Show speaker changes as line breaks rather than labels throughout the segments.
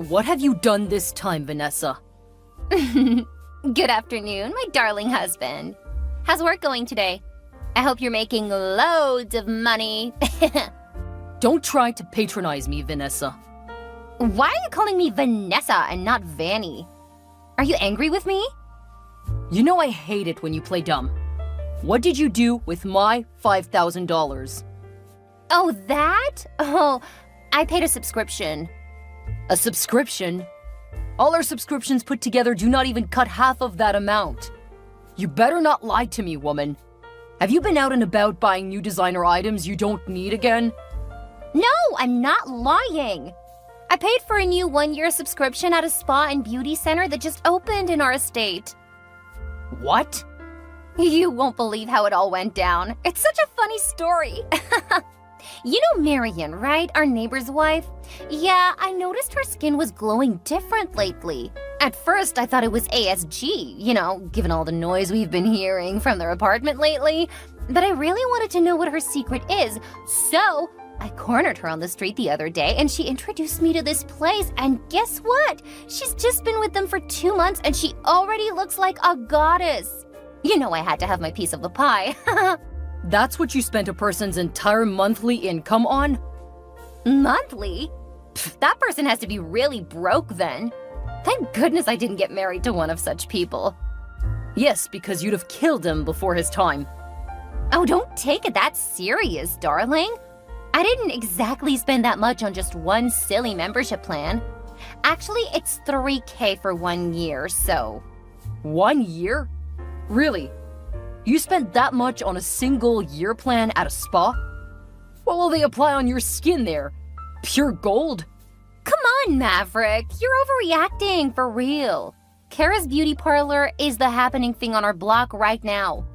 What have you done this time, Vanessa?
Good afternoon, my darling husband. How's work going today? I hope you're making loads of money.
Don't try to patronize me, Vanessa.
Why are you calling me Vanessa and not Vanny? Are you angry with me?
You know I hate it when you play dumb. What did you do with my $5,000?
Oh, that? Oh, I paid a subscription.
A subscription? All our subscriptions put together do not even cut half of that amount. You better not lie to me, woman. Have you been out and about buying new designer items you don't need again?
No, I'm not lying. I paid for a new one-year subscription at a spa and beauty center that just opened in our estate.
What?
You won't believe how it all went down. It's such a funny story. You know Marion, right? Our neighbor's wife? Yeah, I noticed her skin was glowing different lately. At first, I thought it was ASG, given all the noise we've been hearing from their apartment lately. But I really wanted to know what her secret is, so I cornered her on the street the other day and she introduced me to this place, and guess what? She's just been with them for 2 months and she already looks like a goddess. You know I had to have my piece of the pie.
That's what you spent a person's entire monthly income on?
Monthly? Pfft, that person has to be really broke then. Thank goodness I didn't get married to one of such people.
Yes, because you'd have killed him before his time.
Oh, don't take it that serious, darling. I didn't exactly spend that much on just one silly membership plan. Actually, it's $3,000 for 1 year, so...
1 year? Really? You spent that much on a single year plan at a spa? What will they apply on your skin there? Pure gold?
Come on, Maverick. You're overreacting, for real. Kara's Beauty Parlor is the happening thing on our block right now.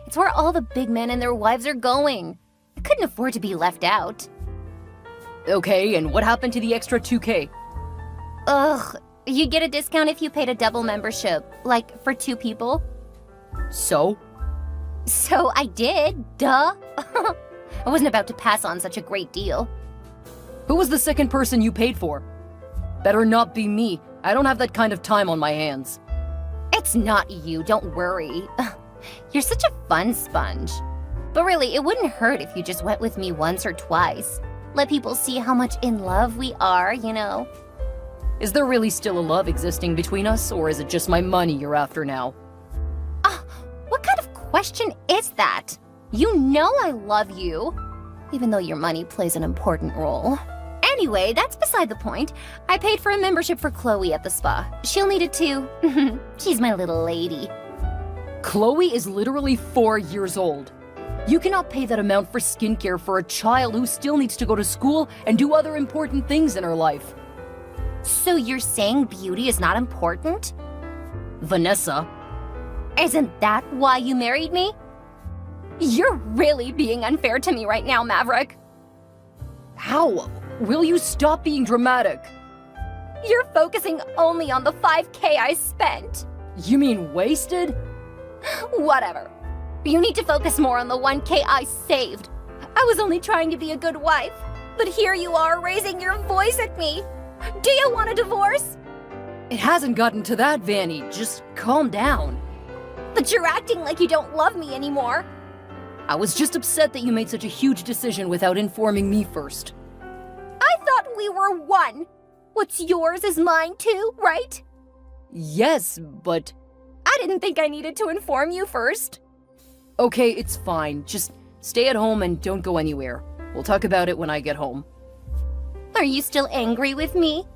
It's where all the big men and their wives are going. I couldn't afford to be left out.
Okay, and what happened to the extra $2,000?
Ugh, you'd get a discount if you paid a double membership, like for 2 people.
So?
So I did, duh. I wasn't about to pass on such a great deal.
Who was the second person you paid for? Better not be me. I don't have that kind of time on my hands.
It's not you, don't worry. You're such a fun sponge. But really, it wouldn't hurt if you just went with me once or twice. Let people see how much in love we are,
Is there really still a love existing between us, or is it just my money you're after now?
What kind of question is that? You know I love you, even though your money plays an important role. Anyway, that's beside the point. I paid for a membership for Chloe at the spa. She'll need it too. She's my little lady.
Chloe is literally 4 years old. You cannot pay that amount for skincare for a child who still needs to go to school and do other important things in her life.
So you're saying beauty is not important?
Vanessa.
Isn't that why you married me? You're really being unfair to me right now, Maverick.
How? Will you stop being dramatic?
You're focusing only on the $5,000 I spent.
You mean wasted?
Whatever. You need to focus more on the $1,000 I saved. I was only trying to be a good wife, but here you are raising your voice at me. Do you want a divorce?
It hasn't gotten to that, Vanny. Just calm down.
But you're acting like you don't love me anymore.
I was just upset that you made such a huge decision without informing me first.
I thought we were one. What's yours is mine too, right?
Yes, but...
I didn't think I needed to inform you first.
Okay, it's fine. Just stay at home and don't go anywhere. We'll talk about it when I get home.
Are you still angry with me?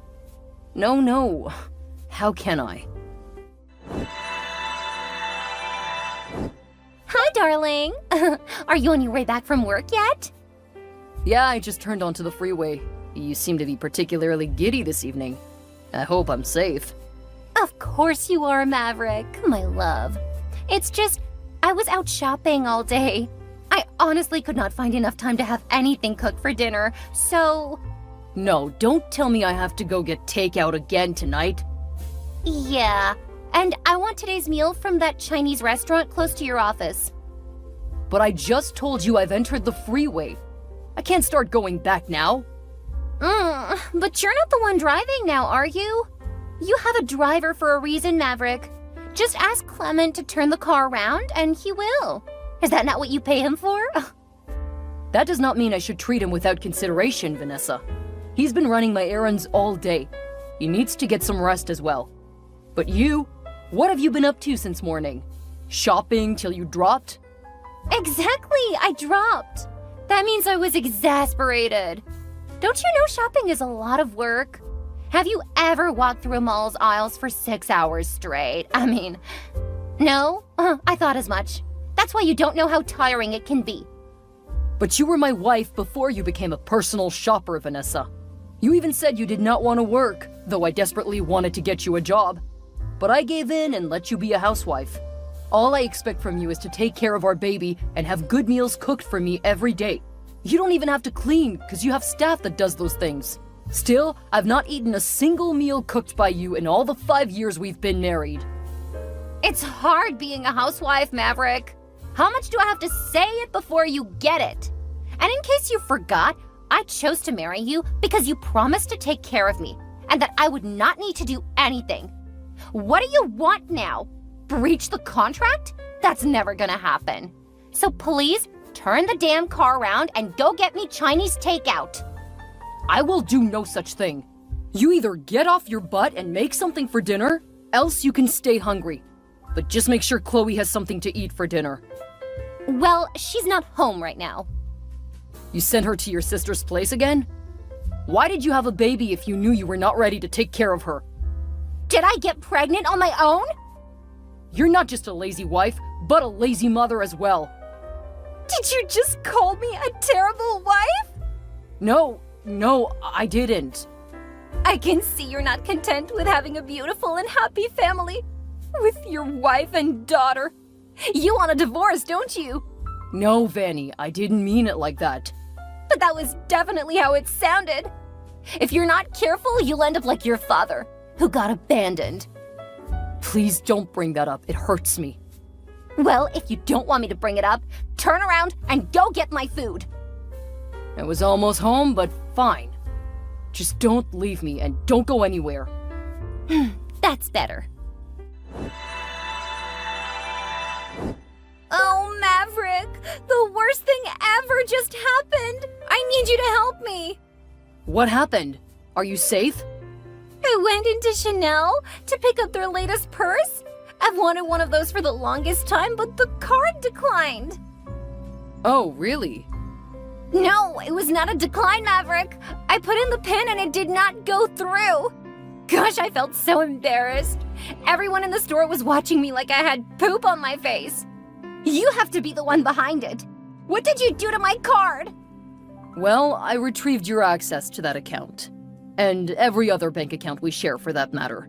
No. How can I?
Hi, darling. Are you on your way back from work yet?
Yeah, I just turned onto the freeway. You seem to be particularly giddy this evening. I hope I'm safe.
Of course you are, Maverick, my love. It's just, I was out shopping all day. I honestly could not find enough time to have anything cooked for dinner, so...
No, don't tell me I have to go get takeout again tonight.
Yeah, and I want today's meal from that Chinese restaurant close to your office.
But I just told you I've entered the freeway. I can't start going back now.
But you're not the one driving now, are you? You have a driver for a reason, Maverick. Just ask Clement to turn the car around and he will. Is that not what you pay him for?
That does not mean I should treat him without consideration, Vanessa. He's been running my errands all day. He needs to get some rest as well. But you, what have you been up to since morning? Shopping till you dropped?
Exactly, I dropped. That means I was exasperated. Don't you know shopping is a lot of work? Have you ever walked through a mall's aisles for 6 hours straight? I mean, no? I thought as much. That's why you don't know how tiring it can be.
But you were my wife before you became a personal shopper, Vanessa. You even said you did not want to work, though I desperately wanted to get you a job. But I gave in and let you be a housewife. All I expect from you is to take care of our baby and have good meals cooked for me every day. You don't even have to clean, because you have staff that does those things. Still, I've not eaten a single meal cooked by you in all the 5 years we've been married.
It's hard being a housewife, Maverick. How much do I have to say it before you get it? And in case you forgot, I chose to marry you because you promised to take care of me and that I would not need to do anything. What do you want now? Breach the contract? That's never gonna happen. So please, turn the damn car around and go get me Chinese takeout.
I will do no such thing. You either get off your butt and make something for dinner, else you can stay hungry. But just make sure Chloe has something to eat for dinner.
Well, she's not home right now.
You sent her to your sister's place again? Why did you have a baby if you knew you were not ready to take care of her?
Did I get pregnant on my own?
You're not just a lazy wife, but a lazy mother as well.
Did you just call me a terrible wife?
No, I didn't.
I can see you're not content with having a beautiful and happy family with your wife and daughter. You want a divorce, don't you?
No, Vanny, I didn't mean it like that.
But that was definitely how it sounded. If you're not careful, you'll end up like your father, who got abandoned.
Please don't bring that up. It hurts me.
Well, if you don't want me to bring it up, turn around and go get my food.
I was almost home, but fine. Just don't leave me and don't go anywhere.
That's better. Oh, Maverick, the worst thing ever just happened. I need you to help me.
What happened? Are you safe?
I went into Chanel to pick up their latest purse. I've wanted one of those for the longest time, but the card declined.
Oh, really?
No, it was not a decline, Maverick. I put in the PIN and it did not go through. Gosh, I felt so embarrassed. Everyone in the store was watching me like I had poop on my face. You have to be the one behind it. What did you do to my card?
Well, I retrieved your access to that account. And every other bank account we share for that matter.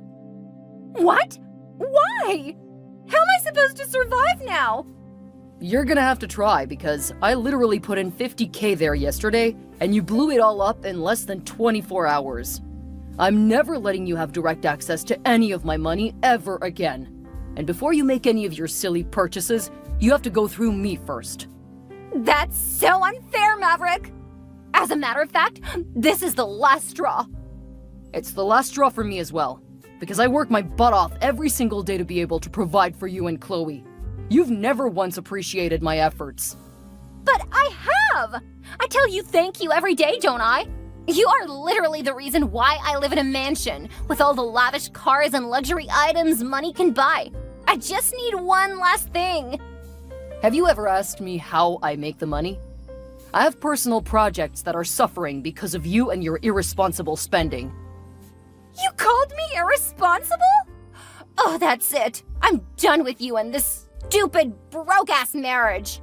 What? Why? How am I supposed to survive now?
You're gonna have to try because I literally put in $50K there yesterday and you blew it all up in less than 24 hours. I'm never letting you have direct access to any of my money ever again. And before you make any of your silly purchases, you have to go through me first.
That's so unfair, Maverick. As a matter of fact, this is the last straw.
It's the last straw for me as well, because I work my butt off every single day to be able to provide for you and Chloe. You've never once appreciated my efforts.
But I have! I tell you thank you every day, don't I? You are literally the reason why I live in a mansion, with all the lavish cars and luxury items money can buy. I just need one last thing.
Have you ever asked me how I make the money? I have personal projects that are suffering because of you and your irresponsible spending.
You called me irresponsible? Oh, that's it. I'm done with you and this stupid, broke-ass marriage.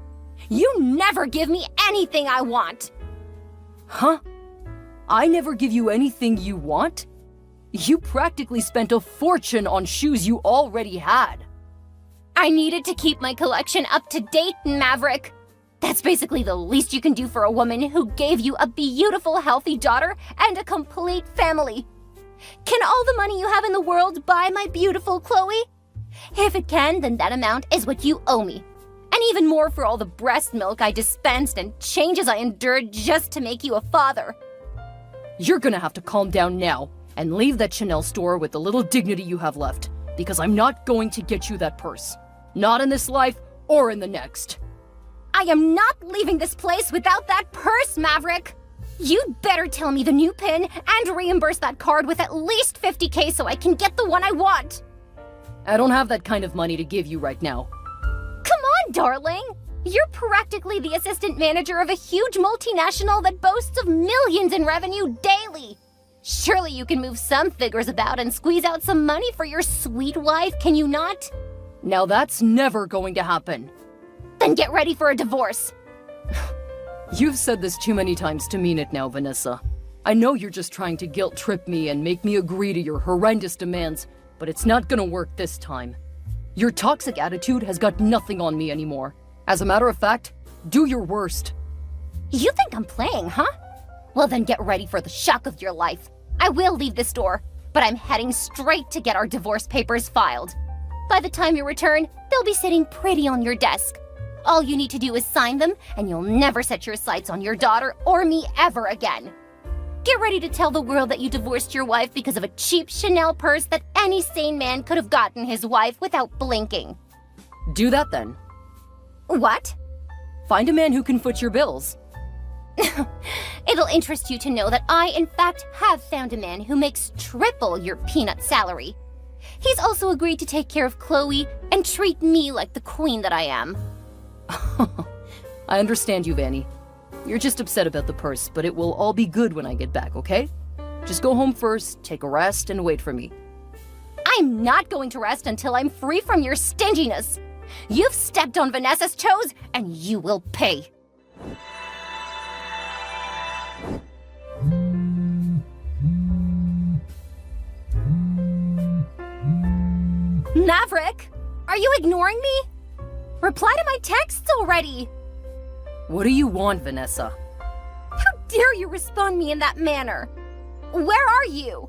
You never give me anything I want.
Huh? I never give you anything you want? You practically spent a fortune on shoes you already had.
I needed to keep my collection up to date, Maverick. That's basically the least you can do for a woman who gave you a beautiful, healthy daughter and a complete family. Can all the money you have in the world buy my beautiful Chloe? If it can, then that amount is what you owe me. And even more for all the breast milk I dispensed and changes I endured just to make you a father.
You're gonna have to calm down now and leave that Chanel store with the little dignity you have left, because I'm not going to get you that purse. Not in this life or in the next.
I am not leaving this place without that purse, Maverick! You'd better tell me the new PIN and reimburse that card with at least 50K so I can get the one I want!
I don't have that kind of money to give you right now.
Come on, darling! You're practically the assistant manager of a huge multinational that boasts of millions in revenue daily! Surely you can move some figures about and squeeze out some money for your sweet wife, can you not?
Now that's never going to happen.
Then get ready for a divorce!
You've said this too many times to mean it now, Vanessa. I know you're just trying to guilt-trip me and make me agree to your horrendous demands, but it's not gonna work this time. Your toxic attitude has got nothing on me anymore. As a matter of fact, do your worst.
You think I'm playing, huh? Well then get ready for the shock of your life. I will leave this door, but I'm heading straight to get our divorce papers filed. By the time you return, they'll be sitting pretty on your desk. All you need to do is sign them, and you'll never set your sights on your daughter or me ever again. Get ready to tell the world that you divorced your wife because of a cheap Chanel purse that any sane man could have gotten his wife without blinking.
Do that then.
What?
Find a man who can foot your bills.
It'll interest you to know that I, in fact, have found a man who makes triple your peanut salary. He's also agreed to take care of Chloe and treat me like the queen that I am.
I understand you, Vanny. You're just upset about the purse, but it will all be good when I get back, okay? Just go home first, take a rest, and wait for me.
I'm not going to rest until I'm free from your stinginess. You've stepped on Vanessa's toes, and you will pay. Maverick, are you ignoring me? Reply to my texts already!
What do you want, Vanessa?
How dare you respond me in that manner? Where are you?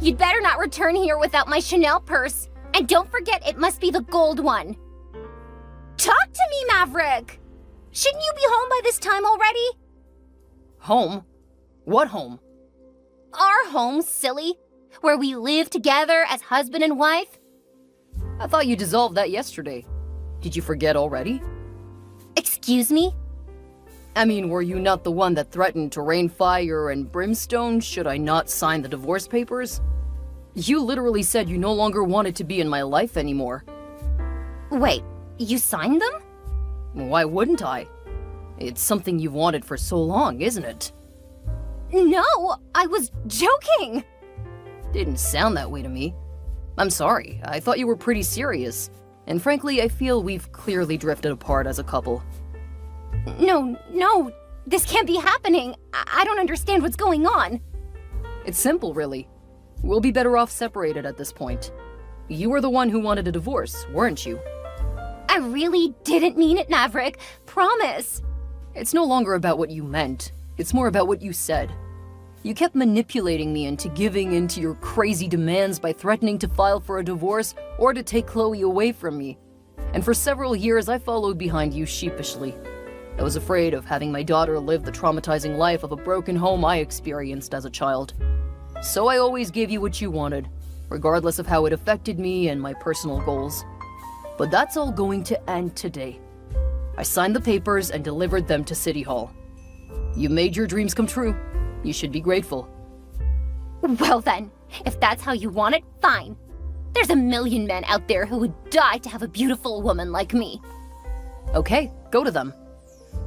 You'd better not return here without my Chanel purse. And don't forget, it must be the gold one. Talk to me, Maverick! Shouldn't you be home by this time already?
Home? What home?
Our home, silly. Where we live together as husband and wife.
I thought you dissolved that yesterday. Did you forget already?
Excuse me?
I mean, were you not the one that threatened to rain fire and brimstone should I not sign the divorce papers? You literally said you no longer wanted to be in my life anymore.
Wait, you signed them?
Why wouldn't I? It's something you've wanted for so long, isn't it?
No, I was joking!
Didn't sound that way to me. I'm sorry, I thought you were pretty serious. And frankly, I feel we've clearly drifted apart as a couple.
No, this can't be happening. I don't understand what's going on.
It's simple, really. We'll be better off separated at this point. You were the one who wanted a divorce, weren't you?
I really didn't mean it, Maverick. Promise.
It's no longer about what you meant. It's more about what you said. You kept manipulating me into giving in to your crazy demands by threatening to file for a divorce or to take Chloe away from me. And for several years, I followed behind you sheepishly. I was afraid of having my daughter live the traumatizing life of a broken home I experienced as a child. So I always gave you what you wanted, regardless of how it affected me and my personal goals. But that's all going to end today. I signed the papers and delivered them to City Hall. You made your dreams come true. You should be grateful.
Well then, if that's how you want it, fine. There's a million men out there who would die to have a beautiful woman like me.
Okay, go to them.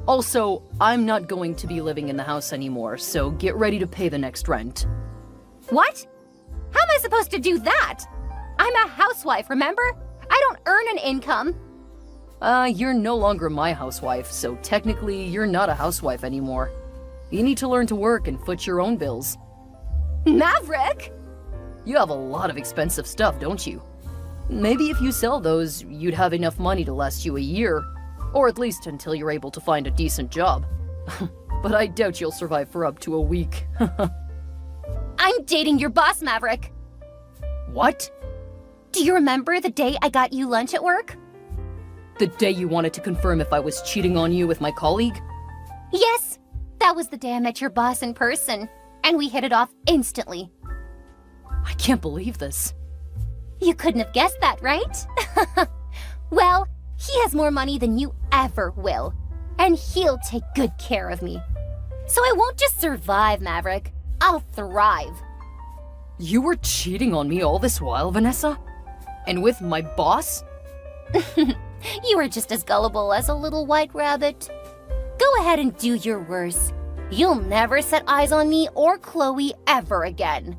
Also, I'm not going to be living in the house anymore, so get ready to pay the next rent.
What? How am I supposed to do that? I'm a housewife, remember? I don't earn an income.
You're no longer my housewife, so technically you're not a housewife anymore. You need to learn to work and foot your own bills.
Maverick!
You have a lot of expensive stuff, don't you? Maybe if you sell those, you'd have enough money to last you a year, or at least until you're able to find a decent job. But I doubt you'll survive for up to a week.
I'm dating your boss, Maverick.
What?
Do you remember the day I got you lunch at work?
The day you wanted to confirm if I was cheating on you with my colleague?
Yes, that was the day I met your boss in person. and we hit it off instantly.
I can't believe this.
You couldn't have guessed that, right? Well, he has more money than you ever will, and he'll take good care of me. So I won't just survive, Maverick. I'll thrive.
You were cheating on me all this while, Vanessa? And with my boss?
You are just as gullible as a little white rabbit. Go ahead and do your worst. You'll never set eyes on me or Chloe ever again.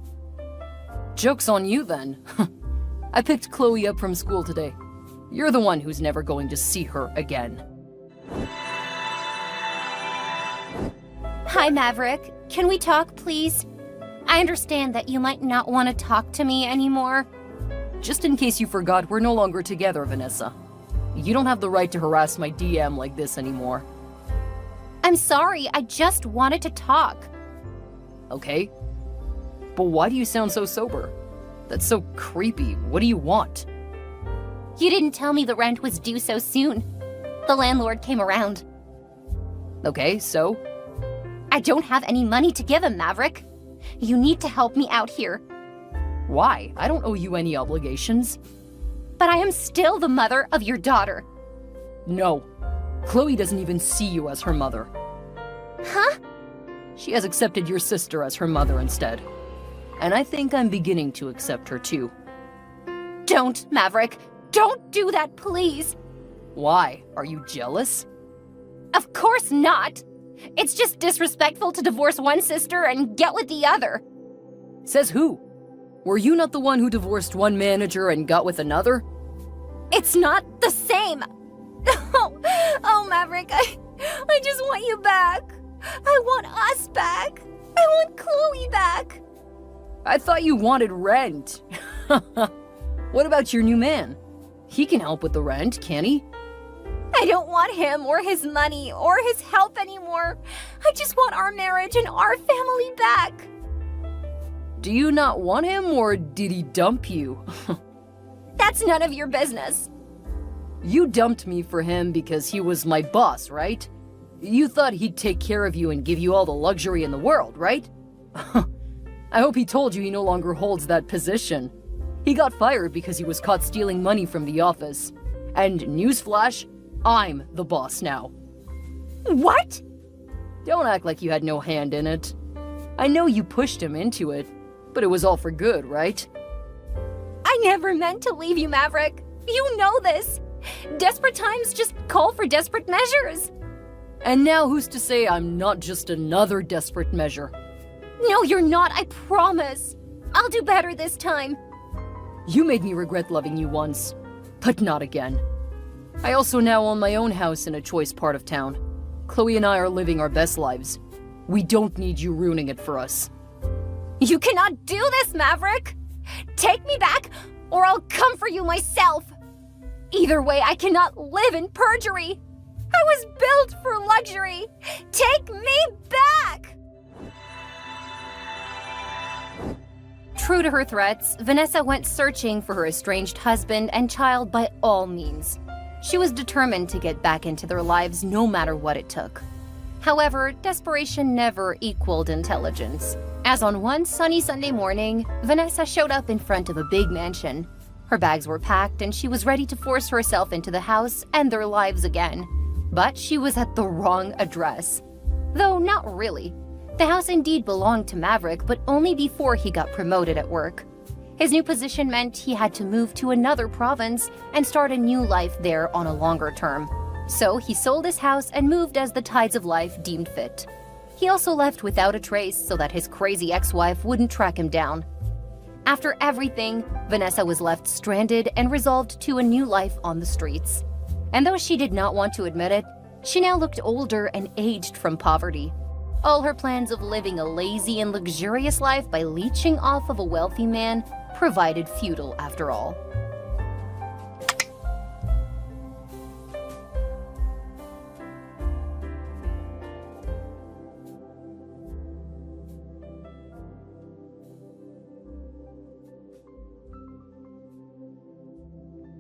Joke's on you then. I picked Chloe up from school today. You're the one who's never going to see her again.
Hi, Maverick. Can we talk, please? I understand that you might not want to talk to me anymore.
Just in case you forgot, we're no longer together, Vanessa. You don't have the right to harass my DM like this anymore.
I'm sorry, I just wanted to talk.
Okay? But why do you sound so sober? That's so creepy. What do you want?
You didn't tell me the rent was due so soon. The landlord came around.
Okay, so?
I don't have any money to give him, Maverick. You need to help me out here.
Why? I don't owe you any obligations.
But I am still the mother of your daughter.
No. Chloe doesn't even see you as her mother.
Huh?
She has accepted your sister as her mother instead. And I think I'm beginning to accept her too.
Don't, Maverick. Don't do that, please.
Why? Are you jealous?
Of course not. It's just disrespectful to divorce one sister and get with the other.
Says who? Were you not the one who divorced one manager and got with another?
It's not the same. Oh, Maverick, I just want you back. I want us back. I want Chloe back.
I thought you wanted rent. What about your new man? He can help with the rent, can he?
I don't want him or his money or his help anymore. I just want our marriage and our family back.
Do you not want him, or did he dump you?
That's none of your business.
You dumped me for him because he was my boss, right? You thought he'd take care of you and give you all the luxury in the world, right? I hope he told you he no longer holds that position. He got fired because he was caught stealing money from the office. And newsflash, I'm the boss now.
What?
Don't act like you had no hand in it. I know you pushed him into it, but it was all for good, right?
I never meant to leave you, Maverick. You know this. Desperate times just call for desperate measures.
And now who's to say I'm not just another desperate measure?
No, you're not, I promise. I'll do better this time.
You made me regret loving you once, but not again. I also now own my own house in a choice part of town. Chloe and I are living our best lives. We don't need you ruining it for us.
You cannot do this, Maverick! Take me back, or I'll come for you myself! Either way, I cannot live in perjury! I was built for luxury! Take me back! True to her threats, Vanessa went searching for her estranged husband and child by all means. She was determined to get back into their lives no matter what it took. However, desperation never equaled intelligence. As on one sunny Sunday morning, Vanessa showed up in front of a big mansion. Her bags were packed and she was ready to force herself into the house and their lives again. But she was at the wrong address. Though not really. The house indeed belonged to Maverick, but only before he got promoted at work. His new position meant he had to move to another province and start a new life there on a longer term. So he sold his house and moved as the tides of life deemed fit. He also left without a trace so that his crazy ex-wife wouldn't track him down. After everything, Vanessa was left stranded and resolved to a new life on the streets. And though she did not want to admit it, she now looked older and aged from poverty. All her plans of living a lazy and luxurious life by leeching off of a wealthy man provided futile after all.